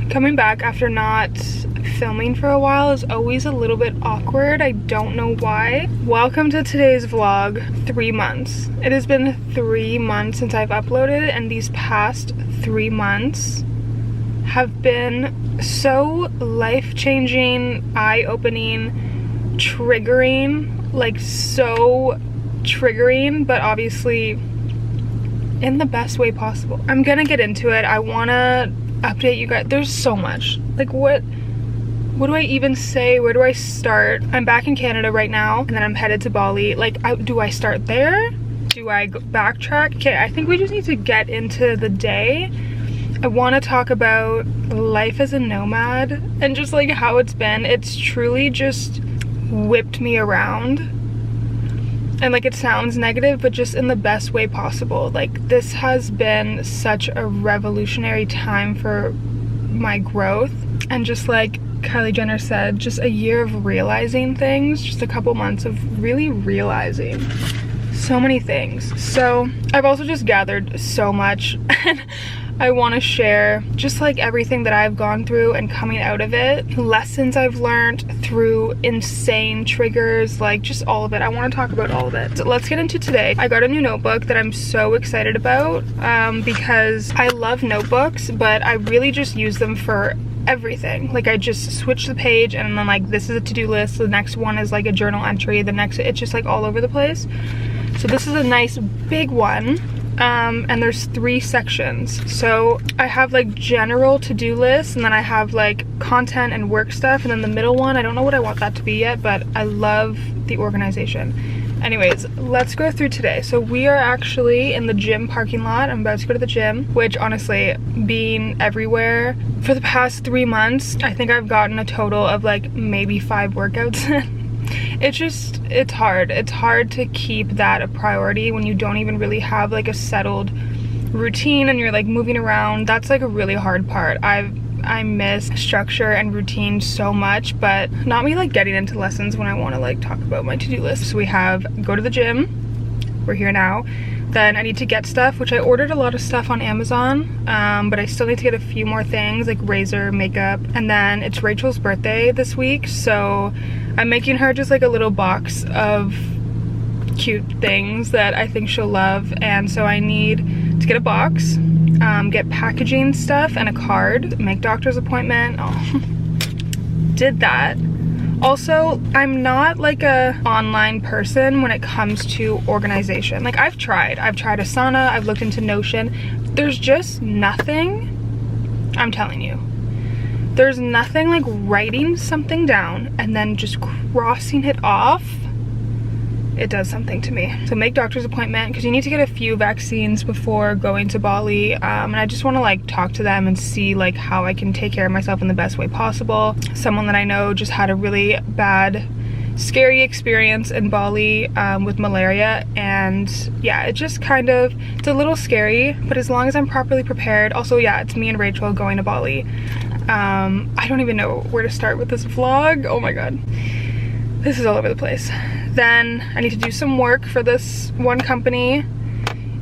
Coming back after not filming for a while is always a little bit awkward. I don't know why. Welcome to today's vlog. 3 months. It has been 3 months since I've uploaded, and these past 3 months have been so life-changing, eye-opening, triggering, like so triggering, but obviously in the best way possible. I'm gonna get into it. I wanna update you guys. There's so much. Like what do I even say? Where do I start? I'm back in Canada right now, and then I'm headed to Bali. Like, do I start there? Do I backtrack? Okay, I think we just need to get into the day. I want to talk about life as a nomad and just like how it's been. It's truly just whipped me around. And like, it sounds negative, but just in the best way possible. Like, this has been such a revolutionary time for my growth. And just like Kylie Jenner said, just a year of realizing things, just a couple months of really realizing so many things. So I've also just gathered so much, and I want to share just like everything that I've gone through and coming out of it, lessons I've learned through insane triggers, like just all of it. I want to talk about all of it. So let's get into today. I got a new notebook that I'm so excited about because I love notebooks, but I really just use them for everything. Like, I just switch the page and then like, this is a to-do list, the next one is like a journal entry, the next, it's just like all over the place. So this is a nice big one. And there's 3 sections. So I have like general to-do lists, and then I have like content and work stuff, and then the middle one, I don't know what I want that to be yet, but I love the organization. Anyways, let's go through today. So we are actually in the gym parking lot. I'm about to go to the gym, which honestly, being everywhere for the past 3 months, I think I've gotten a total of like maybe 5 workouts. It's hard. It's hard to keep that a priority when you don't even really have like a settled routine and you're like moving around. That's like a really hard part. I miss structure and routine so much, but not me like getting into lessons when I want to like talk about my to-do list. So we have go to the gym. We're here now. Then I need to get stuff, which I ordered a lot of stuff on Amazon, but I still need to get a few more things like razor, makeup, and then it's Rachel's birthday this week, so I'm making her just like a little box of cute things that I think she'll love, and so I need to get a box, get packaging stuff and a card, make doctor's appointment. Oh, did that. Also, I'm not like a online person when it comes to organization. Like, I've tried Asana, I've looked into Notion. There's just nothing, I'm telling you, there's nothing like writing something down and then just crossing it off. It does something to me. So make doctor's appointment, because you need to get a few vaccines before going to Bali, and I just want to like talk to them and see like how I can take care of myself in the best way possible. Someone that I know just had a really bad, scary experience in Bali with malaria, and yeah, it just kind of, it's a little scary, but as long as I'm properly prepared. Also, yeah, it's me and Rachel going to Bali. I don't even know where to start with this vlog. Oh my god, this is all over the place. Then I need to do some work for this one company,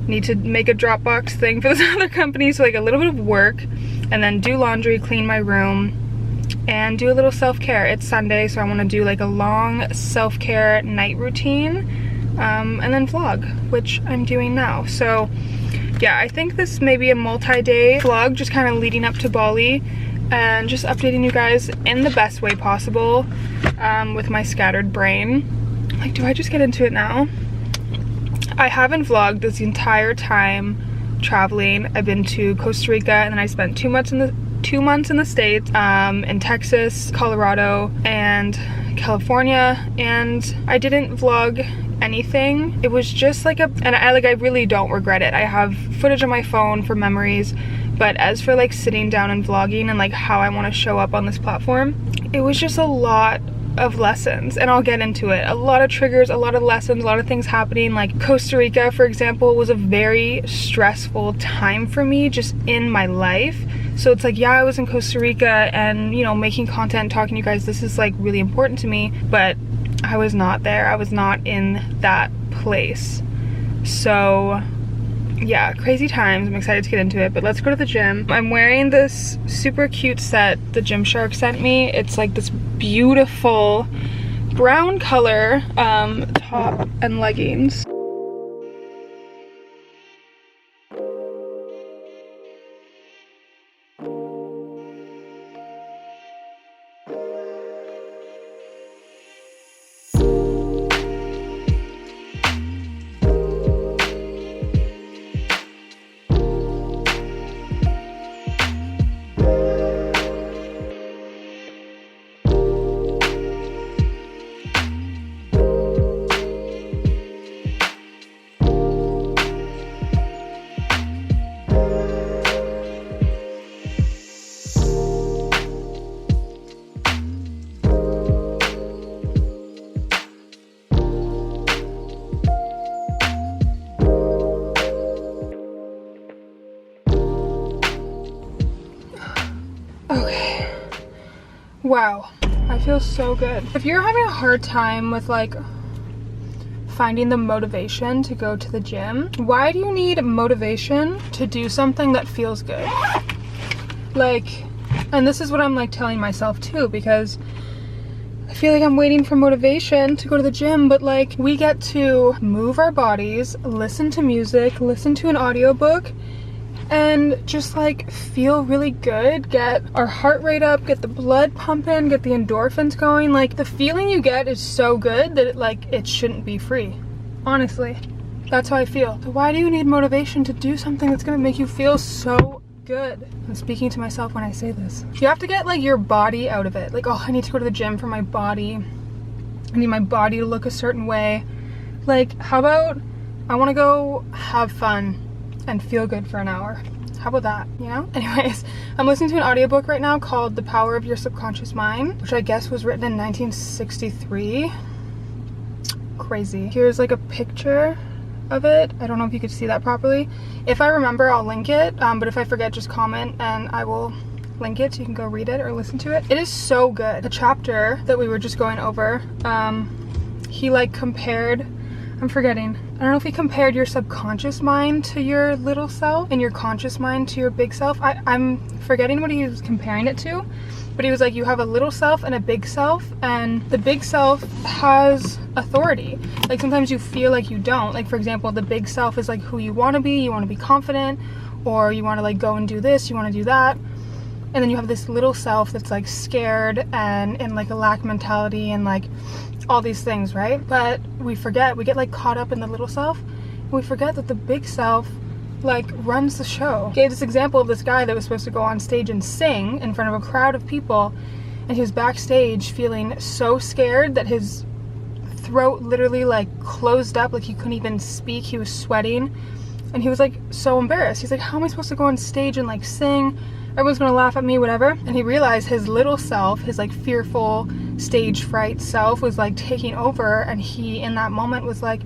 need to make a Dropbox thing for this other company, so like a little bit of work, and then do laundry, clean my room, and do a little self-care. It's Sunday, so I want to do like a long self-care night routine, and then vlog, which I'm doing now. So yeah, I think this may be a multi-day vlog, just kind of leading up to Bali, and just updating you guys in the best way possible with my scattered brain. Like, do I just get into it now? I haven't vlogged this entire time traveling. I've been to Costa Rica, and then I spent 2 months in the States, in Texas, Colorado, and California, and I didn't vlog anything. It was just like I really don't regret it. I have footage on my phone for memories, but as for like sitting down and vlogging and like how I want to show up on this platform, it was just a lot of lessons, and I'll get into it. A lot of triggers, a lot of lessons, a lot of things happening. Like Costa Rica, for example, was a very stressful time for me just in my life. So it's like, yeah, I was in Costa Rica and, you know, making content, talking to you guys, this is like really important to me, but I was not there. I was not in that place. So yeah, crazy times. I'm excited to get into it, but let's go to the gym. I'm wearing this super cute set the Gymshark sent me. It's like this beautiful brown color top and leggings. Okay. Wow, I feel so good. If you're having a hard time with like finding the motivation to go to the gym, why do you need motivation to do something that feels good? Like, and this is what I'm like telling myself too, because I feel like I'm waiting for motivation to go to the gym, but like we get to move our bodies, listen to music, listen to an audiobook, and just like feel really good, get our heart rate up, get the blood pumping, get the endorphins going. Like the feeling you get is so good that it shouldn't be free. Honestly, that's how I feel. So why do you need motivation to do something that's gonna make you feel so good? I'm speaking to myself when I say this. You have to get like your body out of it. Like, oh, I need to go to the gym for my body. I need my body to look a certain way. Like, how about I wanna go have fun and feel good for an hour? How about that, you know? Anyways, I'm listening to an audiobook right now called The Power of Your Subconscious Mind, which I guess was written in 1963. Crazy. Here's like a picture of it. I don't know if you could see that properly. If I remember, I'll link it, but if I forget, just comment and I will link it so you can go read it or listen to it. It is so good. The chapter that we were just going over, he like compared, I'm forgetting. I don't know if he compared your subconscious mind to your little self and your conscious mind to your big self. I'm forgetting what he was comparing it to, but he was like, you have a little self and a big self, and the big self has authority. Like sometimes you feel like you don't. Like for example, the big self is like who you want to be confident, or you want to like go and do this, you want to do that. And then you have this little self that's like scared and in like a lack mentality and like all these things, right? But we forget, we get like caught up in the little self, and we forget that the big self like runs the show. Gave this example of this guy that was supposed to go on stage and sing in front of a crowd of people, and he was backstage feeling so scared that his throat literally like closed up, like he couldn't even speak. He was sweating and he was like so embarrassed. He's like, how am I supposed to go on stage and like sing? Everyone's gonna laugh at me, whatever. And he realized his little self, his like fearful stage fright self, was like taking over, and he in that moment was like,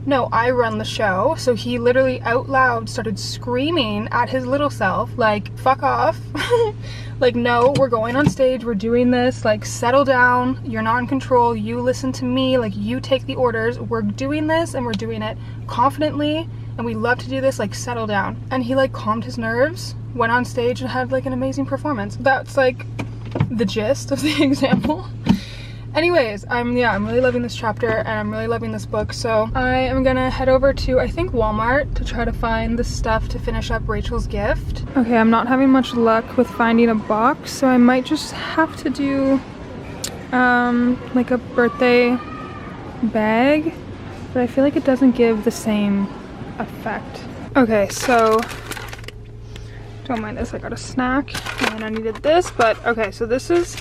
no, I run the show. So he literally out loud started screaming at his little self, like, fuck off. Like, no, we're going on stage, we're doing this, like, settle down, you're not in control, you listen to me, like, you take the orders, we're doing this and we're doing it confidently, and we love to do this, like, settle down. And he like calmed his nerves, went on stage and had like an amazing performance. That's like the gist of the example. Anyways, I'm really loving this chapter and I'm really loving this book. So I am gonna head over to, I think, Walmart to try to find the stuff to finish up Rachel's gift. Okay, I'm not having much luck with finding a box, so I might just have to do like a birthday bag, but I feel like it doesn't give the same effect. Okay, so don't mind this, I got a snack and I needed this, but okay, so this is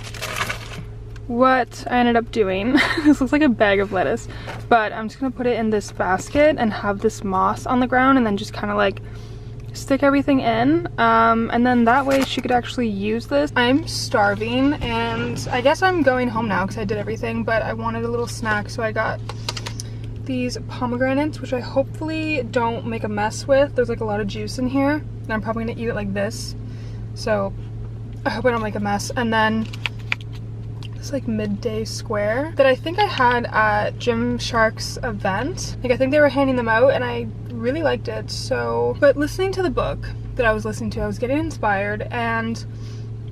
what I ended up doing. This looks like a bag of lettuce, but I'm just gonna put it in this basket and have this moss on the ground and then just kind of like stick everything in, and then that way she could actually use this. I'm starving and I guess I'm going home now because I did everything, but I wanted a little snack, so I got these pomegranates, which I hopefully don't make a mess with. There's like a lot of juice in here and I'm probably gonna eat it like this, so I hope I don't make a mess. And then this like midday square that I think I had at Gymshark's event. Like I think they were handing them out and I really liked it. So, but listening to the book that I was listening to, I was getting inspired, and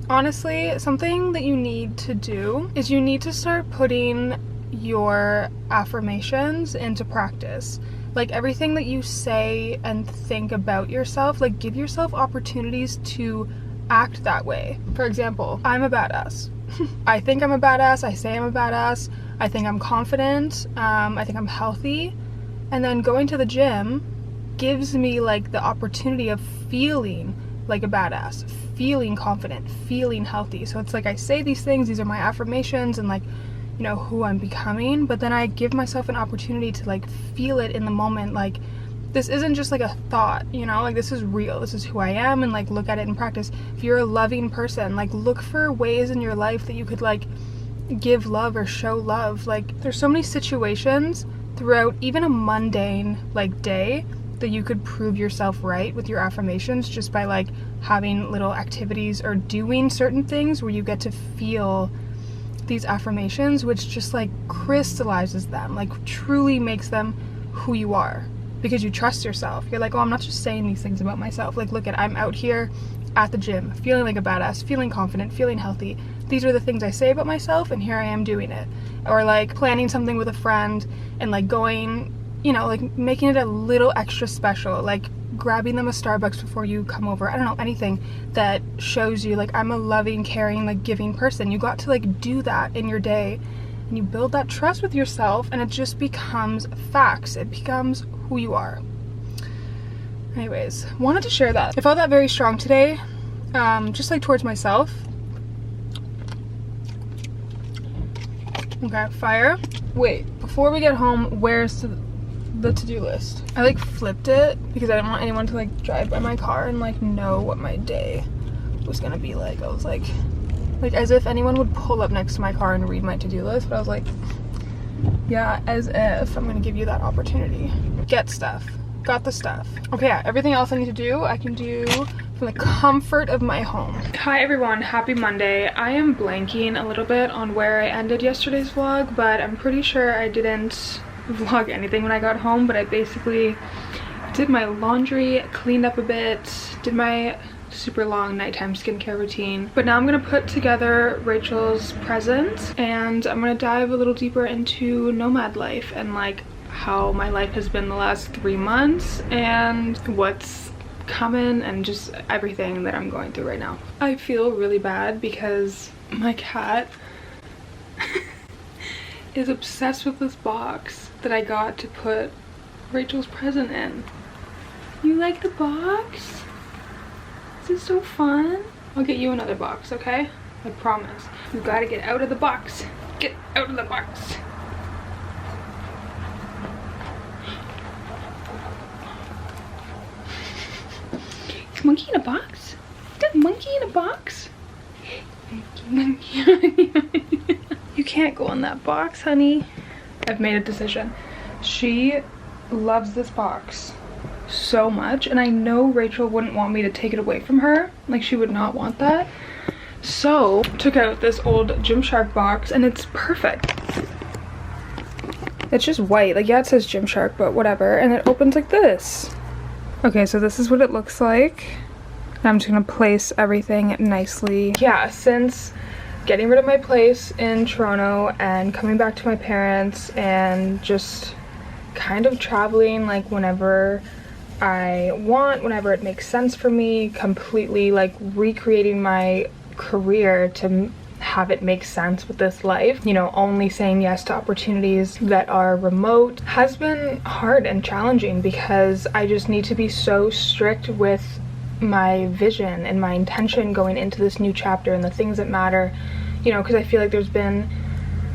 honestly, something that you need to do is you need to start putting your affirmations into practice. Like everything that you say and think about yourself, like give yourself opportunities to act that way. For example, I'm a badass. I think I'm a badass, I say I'm a badass, I think I'm confident, I think I'm healthy, and then going to the gym gives me like the opportunity of feeling like a badass, feeling confident, feeling healthy. So it's like I say these things, these are my affirmations and like, you know, who I'm becoming, but then I give myself an opportunity to like feel it in the moment. Like this isn't just like a thought, you know, like this is real, this is who I am, and like look at it in practice. If you're a loving person, like look for ways in your life that you could like give love or show love. Like there's so many situations throughout even a mundane like day that you could prove yourself right with your affirmations just by like having little activities or doing certain things where you get to feel these affirmations, which just like crystallizes them, like truly makes them who you are, because you trust yourself. You're like, oh, I'm not just saying these things about myself. Like, look at, I'm out here at the gym feeling like a badass, feeling confident, feeling healthy. These are the things I say about myself, and here I am doing it. Or like planning something with a friend and like going, you know, like making it a little extra special, like grabbing them a Starbucks before you come over. I don't know, anything that shows you like I'm a loving, caring, like giving person. You got to like do that in your day, and you build that trust with yourself, and it just becomes facts. It becomes who you are. Anyways, wanted to share that. I felt that very strong today, just like towards myself. Okay, fire. Wait, before we get home, where's the to-do list? I like flipped it because I didn't want anyone to like drive by my car and like know what my day was gonna be like. I was like as if anyone would pull up next to my car and read my to-do list, but I was like, yeah, as if I'm gonna give you that opportunity. Get stuff. Got the stuff. Okay, yeah, everything else I need to do, I can do from the comfort of my home. Hi everyone, happy Monday. I am blanking a little bit on where I ended yesterday's vlog, but I'm pretty sure I didn't vlog anything when I got home, but I basically did my laundry, cleaned up a bit, did my super long nighttime skincare routine. But now I'm gonna put together Rachel's present, and I'm gonna dive a little deeper into nomad life and like how my life has been the last 3 months and what's coming and just everything that I'm going through right now. I feel really bad because my cat is obsessed with this box that I got to put Rachel's present in. You like the box? Is it so fun? I'll get you another box, okay? I promise. You gotta get out of the box. Get out of the box. Is monkey in a box? Is that monkey in a box? Monkey. You can't go in that box, honey. I've made a decision. She loves this box so much, and I know Rachel wouldn't want me to take it away from her. Like, she would not want that. So, took out this old Gymshark box, and it's perfect. It's just white. Like, yeah, it says Gymshark, but whatever. And it opens like this. Okay, so this is what it looks like. I'm just gonna place everything nicely. Yeah, since getting rid of my place in Toronto and coming back to my parents and just kind of traveling like whenever I want, whenever it makes sense for me, completely like recreating my career to have it make sense with this life, you know, only saying yes to opportunities that are remote has been hard and challenging because I just need to be so strict with my vision and my intention going into this new chapter and the things that matter, you know, because I feel like there's been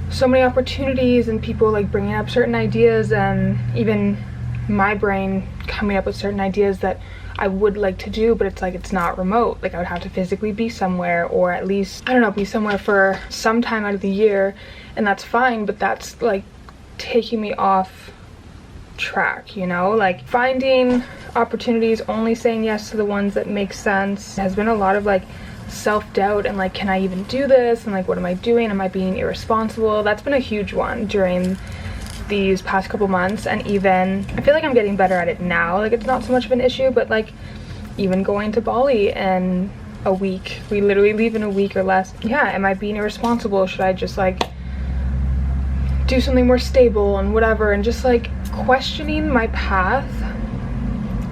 so many opportunities and people like bringing up certain ideas, and even my brain coming up with certain ideas that I would like to do, but it's like it's not remote. Like I would have to physically be somewhere, or at least, I don't know, be somewhere for some time out of the year, and that's fine, but that's like taking me off track, you know? Like finding opportunities, only saying yes to the ones that make sense has been a lot of like self-doubt and like, can I even do this, and like, what am I doing, am I being irresponsible? That's been a huge one during these past couple months. And even I feel like I'm getting better at it now, like it's not so much of an issue, but like even going to Bali in a week, we literally leave in a week or less. Yeah, am I being irresponsible? Should I just like do something more stable and whatever, and just like questioning my path.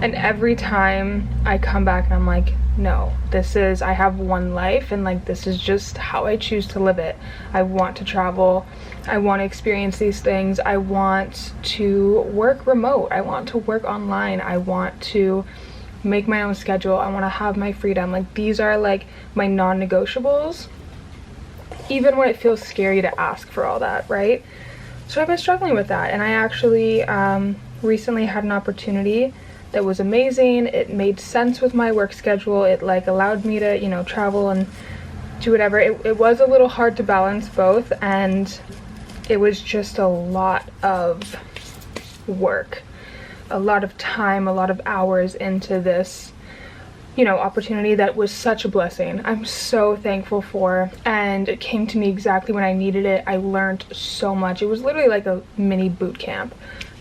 And every time I come back and I'm like, no, I have one life, and like this is just how I choose to live it. I want to travel, I want to experience these things, I want to work remote, I want to work online, I want to make my own schedule, I want to have my freedom. Like these are like my non-negotiables, even when it feels scary to ask for all that, right? So I've been struggling with that, and I actually recently had an opportunity that was amazing. It made sense with my work schedule. It like allowed me to, you know, travel and do whatever. It was a little hard to balance both, and it was just a lot of work, a lot of time, a lot of hours into this, you know, opportunity that was such a blessing. I'm so thankful for, and it came to me exactly when I needed it. I learned so much. It was literally like a mini boot camp.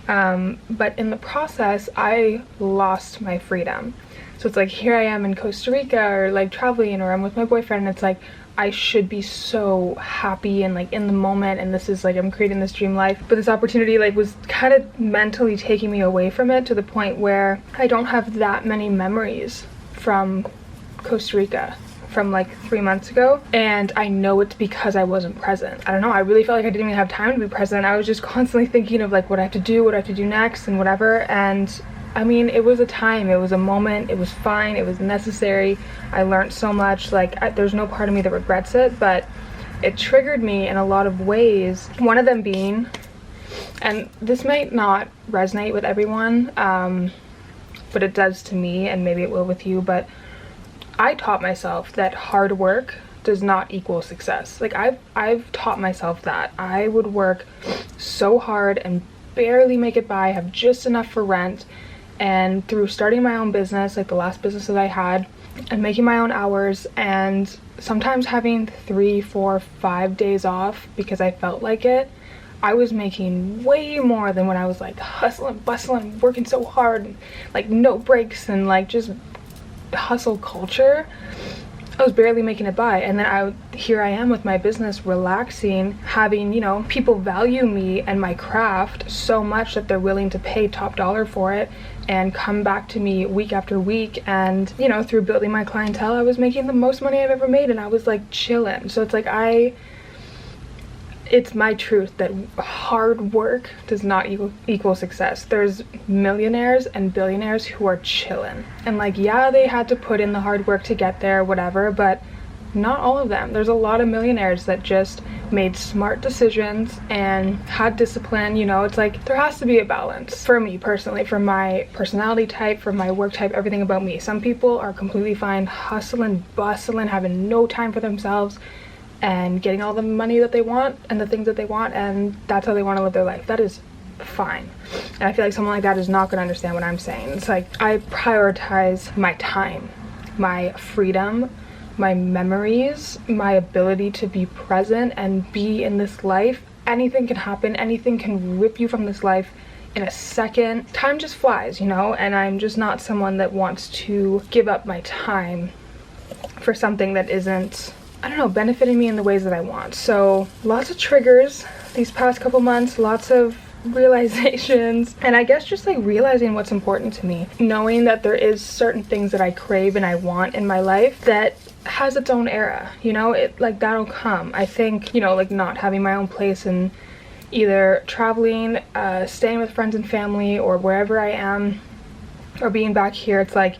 But in the process, I lost my freedom. So it's like, here I am in Costa Rica, or like traveling, or I'm with my boyfriend, and it's like, I should be so happy and like in the moment, and this is like, I'm creating this dream life, but this opportunity like was kind of mentally taking me away from it, to the point where I don't have that many memories from Costa Rica from like 3 months ago, and I know it's because I wasn't present. I don't know, I really felt like I didn't even have time to be present. I was just constantly thinking of like what I have to do next and whatever. And I mean, it was a time, it was a moment, it was fine, it was necessary. I learned so much. Like there's no part of me that regrets it, but it triggered me in a lot of ways. One of them being, and this might not resonate with everyone, but it does to me, and maybe it will with you, but I taught myself that hard work does not equal success. Like I've taught myself that. I would work so hard and barely make it by, have just enough for rent, and through starting my own business, like the last business that I had, and making my own hours, and sometimes having 3, 4, 5 days off because I felt like it, I was making way more than when I was like hustling, bustling, working so hard, and like no breaks, and like just hustle culture. I was barely making it by. And then here I am with my business, relaxing, having, you know, people value me and my craft so much that they're willing to pay top dollar for it and come back to me week after week. And, you know, through building my clientele, I was making the most money I've ever made, and I was like chilling. So it's like it's my truth that hard work does not equal success. There's millionaires and billionaires who are chilling, and like, yeah, they had to put in the hard work to get there, whatever, but not all of them. There's a lot of millionaires that just made smart decisions and had discipline. You know, it's like there has to be a balance. For me personally, for my personality type, for my work type, everything about me. Some people are completely fine hustling, bustling, having no time for themselves, and getting all the money that they want and the things that they want, and that's how they want to live their life. That is fine. And I feel like someone like that is not going to understand what I'm saying. It's like, I prioritize my time, my freedom, my memories, my ability to be present and be in this life. Anything can happen, anything can rip you from this life in a second. Time just flies, you know, and I'm just not someone that wants to give up my time for something that isn't, I don't know, benefiting me in the ways that I want. So lots of triggers these past couple months, lots of realizations, and I guess just like realizing what's important to me, knowing that there is certain things that I crave and I want in my life that has its own era, you know, it like that'll come. I think, you know, like not having my own place and either traveling, staying with friends and family, or wherever I am, or being back here, it's like,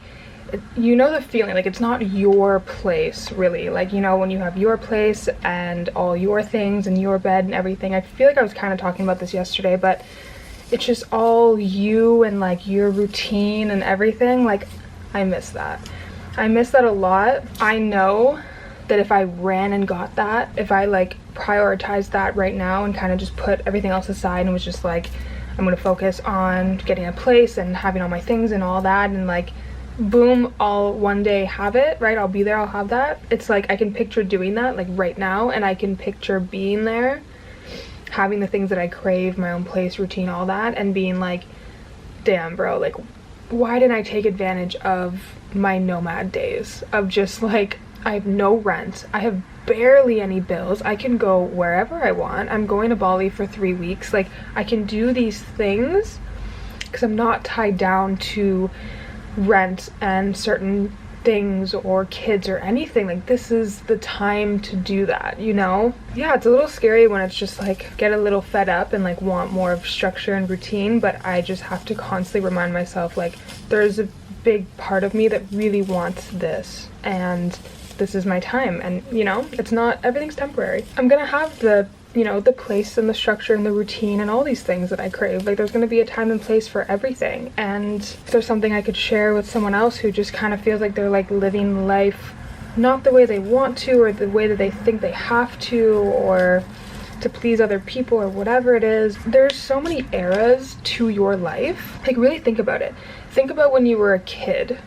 you know, the feeling like it's not your place really, like, you know, when you have your place and all your things and your bed and everything. I feel like I was kind of talking about this yesterday, but it's just all you and like your routine and everything. Like, I miss that. I miss that a lot. I know that if I ran and got that, if I like prioritized that right now and kind of just put everything else aside and was just like, I'm gonna focus on getting a place and having all my things and all that, and like boom, I'll one day have it, right? I'll be there, I'll have that. It's like I can picture doing that like right now, and I can picture being there, having the things that I crave, my own place, routine, all that, and being like, damn bro, like why didn't I take advantage of my nomad days of just like, I have no rent, I have barely any bills, I can go wherever I want, I'm going to Bali for 3 weeks, like I can do these things because I'm not tied down to rent and certain things or kids or anything. Like this is the time to do that, you know? Yeah, it's a little scary when it's just like get a little fed up and like want more of structure and routine, but I just have to constantly remind myself like there's a big part of me that really wants this, and this is my time. And you know, it's not, everything's temporary. I'm gonna have the, you know, the place and the structure and the routine and all these things that I crave. Like there's going to be a time and place for everything, and if there's something I could share with someone else who just kind of feels like they're like living life not the way they want to, or the way that they think they have to, or to please other people, or whatever it is, there's so many eras to your life. Like really think about it. Think about when you were a kid,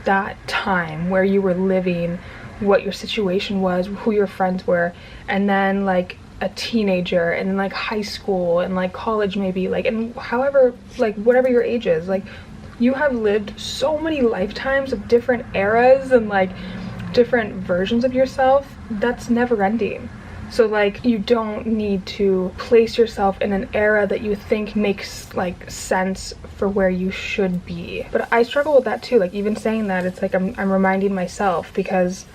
that time where you were living, what your situation was, who your friends were, and then like a teenager, and like high school, and like college maybe, like, and however, like whatever your age is, like you have lived so many lifetimes of different eras and like different versions of yourself. That's never ending. So like you don't need to place yourself in an era that you think makes like sense for where you should be. But I struggle with that too. Like even saying that, it's like I'm reminding myself, because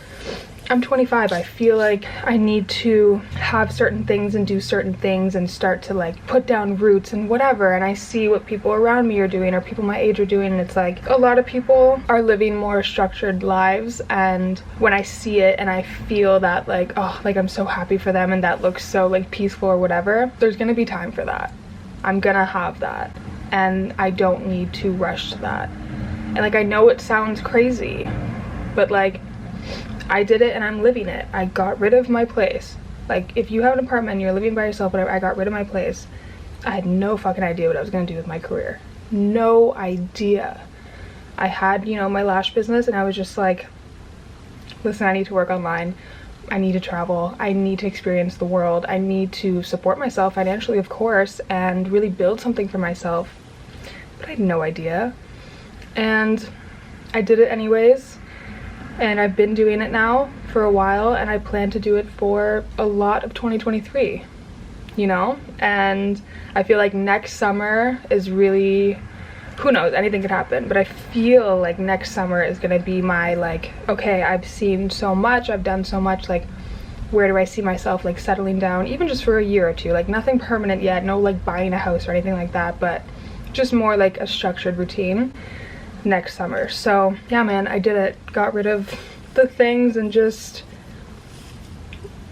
I'm 25. I feel like I need to have certain things and do certain things and start to like put down roots and whatever. And I see what people around me are doing, or people my age are doing, and it's like a lot of people are living more structured lives. And when I see it and I feel that like, oh, like I'm so happy for them and that looks so like peaceful or whatever, there's gonna be time for that. I'm gonna have that, and I don't need to rush to that. And like I know it sounds crazy, but like I did it and I'm living it. I got rid of my place. Like if you have an apartment and you're living by yourself, whatever, I got rid of my place. I had no fucking idea what I was gonna do with my career. No idea. I had, you know, my lash business, and I was just like, listen, I need to work online. I need to travel. I need to experience the world. I need to support myself financially, of course, and really build something for myself. But I had no idea. And I did it anyways. And I've been doing it now for a while, and I plan to do it for a lot of 2023, you know? And I feel like next summer is really, who knows, anything could happen, but I feel like next summer is gonna be my like, okay, I've seen so much, I've done so much, like where do I see myself like settling down, even just for a year or two, like nothing permanent yet, no like buying a house or anything like that, but just more like a structured routine next summer. So yeah, man, I did it. Got rid of the things and just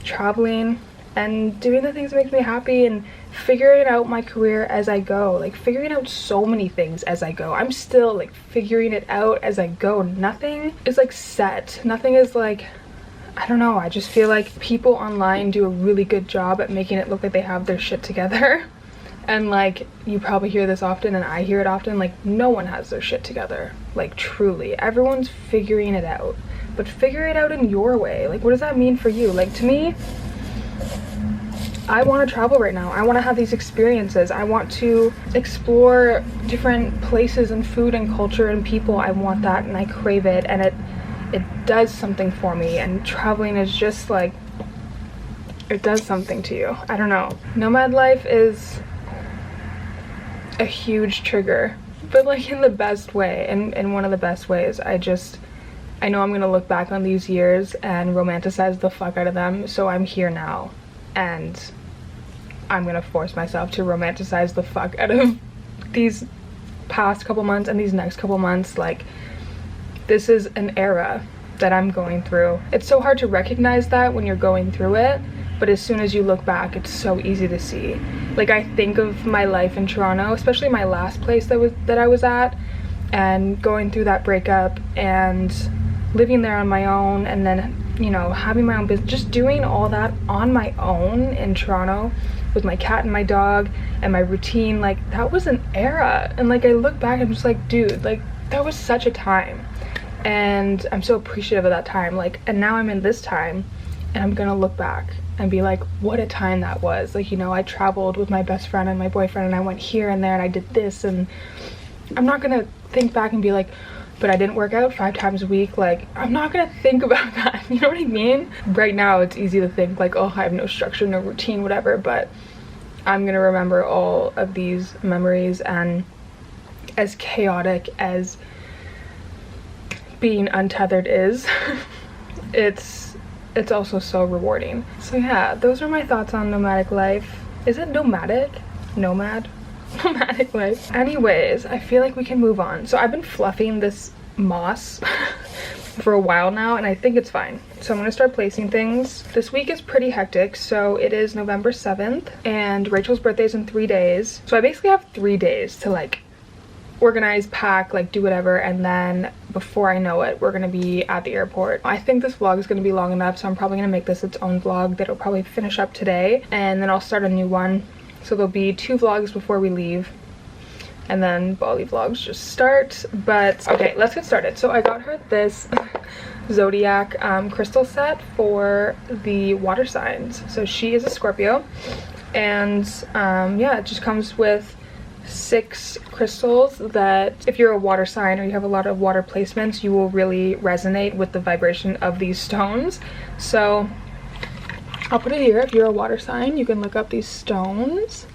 traveling and doing the things that make me happy, and figuring out my career as I go, like figuring out so many things as I go. I'm still like figuring it out as I go. Nothing is like set. Nothing is like, I don't know, I just feel like people online do a really good job at making it look like they have their shit together. And like you probably hear this often, and I hear it often, like no one has their shit together. Like truly, everyone's figuring it out, but figure it out in your way. Like what does that mean for you? Like to me, I want to travel right now. I want to have these experiences. I want to explore different places and food and culture and people. I want that, and I crave it, and it does something for me. And traveling is just like, it does something to you. I don't know. Nomad life is a huge trigger, but like in the best way, and in one of the best ways. I know I'm gonna look back on these years and romanticize the fuck out of them, so I'm here now, and I'm gonna force myself to romanticize the fuck out of these past couple months and these next couple months. Like this is an era that I'm going through. It's so hard to recognize that when you're going through it, but as soon as you look back, it's so easy to see. Like I think of my life in Toronto, especially my last place that I was at, and going through that breakup and living there on my own, and then, you know, having my own business, just doing all that on my own in Toronto with my cat and my dog and my routine. Like that was an era, and like I look back, I'm just like, dude, like that was such a time, and I'm so appreciative of that time. Like, and now I'm in this time, and I'm gonna look back and be like, what a time that was. Like, you know, I traveled with my best friend and my boyfriend, and I went here and there, and I did this, and I'm not gonna think back and be like, but I didn't work out 5 times a week. Like, I'm not gonna think about that, you know what I mean? Right now it's easy to think like, oh, I have no structure, no routine, whatever, but I'm gonna remember all of these memories, and as chaotic as being untethered is, it's also so rewarding. So yeah, those are my thoughts on nomadic life. Is it nomadic? Nomad? Nomadic life. Anyways, I feel like we can move on. So I've been fluffing this moss for a while now, and I think it's fine. So I'm gonna start placing things. This week is pretty hectic. So it is November 7th, and Rachel's birthday is in 3 days. So I basically have 3 days to like organize, pack, like do whatever, and then before I know it, we're gonna be at the airport. I think this vlog is gonna be long enough, so I'm probably gonna make this its own vlog that'll probably finish up today, and then I'll start a new one. So there'll be 2 vlogs before we leave, and then Bali vlogs just start. But okay, let's get started. So I got her this zodiac crystal set for the water signs. So she is a Scorpio, and yeah, it just comes with 6 crystals that if you're a water sign or you have a lot of water placements, you will really resonate with the vibration of these stones. So I'll put it here. If you're a water sign, you can look up these stones.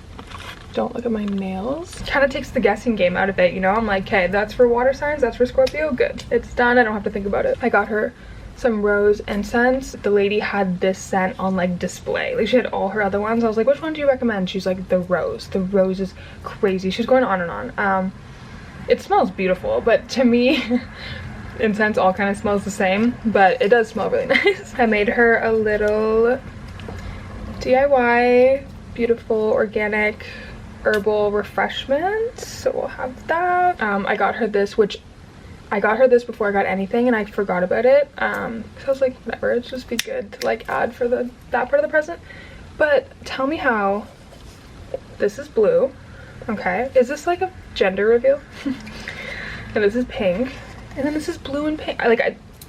Don't look at my nails. Kind of takes the guessing game out of it, you know? I'm like, okay, that's for water signs, that's for Scorpio, good. It's done, I don't have to think about it. I got her some rose incense. The lady had this scent on like display. Like, she had all her other ones. I was like, which one do you recommend? She's like, the rose. The rose is crazy. She's going on and on. It smells beautiful, but to me, incense all kind of smells the same, but it does smell really nice. I made her a little DIY, beautiful, organic, herbal refreshment. So we'll have that. I got her this, before I got anything, and I forgot about it. So I was like, whatever, it'd just be good to like add for that part of the present. But tell me how. This is blue. Okay, is this like a gender reveal? And this is pink, and then this is blue and pink.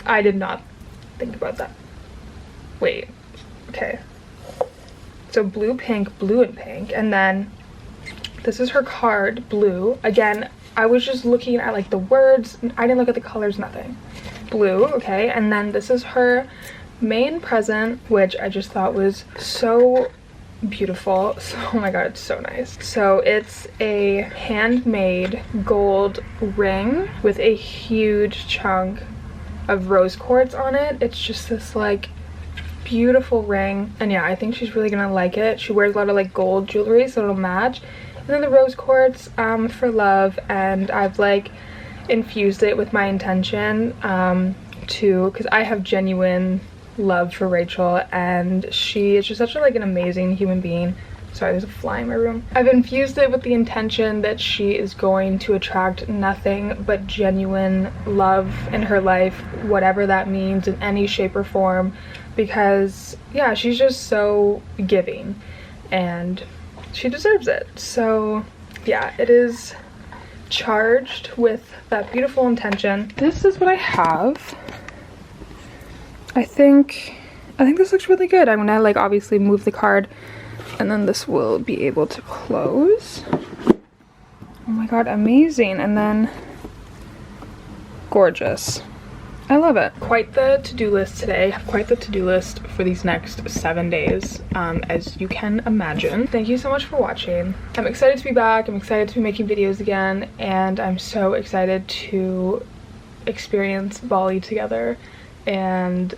I did not think about that. Wait, okay. So blue, pink, blue and pink, and then this is her card, blue. Again, I was just looking at like the words. I didn't look at the colors, nothing. Blue, okay. And then this is her main present, which I just thought was so beautiful. So, oh my god, it's so nice. So it's a handmade gold ring with a huge chunk of rose quartz on it. It's just this like beautiful ring, and yeah, I think she's really gonna like it. She wears a lot of like gold jewelry, so it'll match. And then the rose quartz for love, and I've like infused it with my intention because I have genuine love for Rachel, and she is just such an amazing human being. Sorry, there's a fly in my room. I've infused it with the intention that she is going to attract nothing but genuine love in her life, whatever that means, in any shape or form, because yeah, she's just so giving and she deserves it. So yeah, it is charged with that beautiful intention. This is what I have. I think this looks really good. I'm gonna like obviously move the card, and then this will be able to close. Oh my god, amazing. And then gorgeous. I love it. Quite the to-do list today. Quite the to-do list for these next 7 days, as you can imagine. Thank you so much for watching. I'm excited to be back. I'm excited to be making videos again, and I'm so excited to experience Bali together, and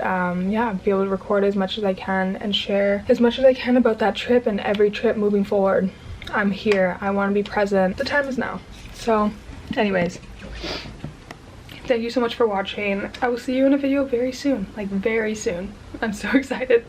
yeah, be able to record as much as I can and share as much as I can about that trip and every trip moving forward. I'm here. I want to be present. The time is now. So anyways, thank you so much for watching. I will see you in a video very soon, like very soon. I'm so excited.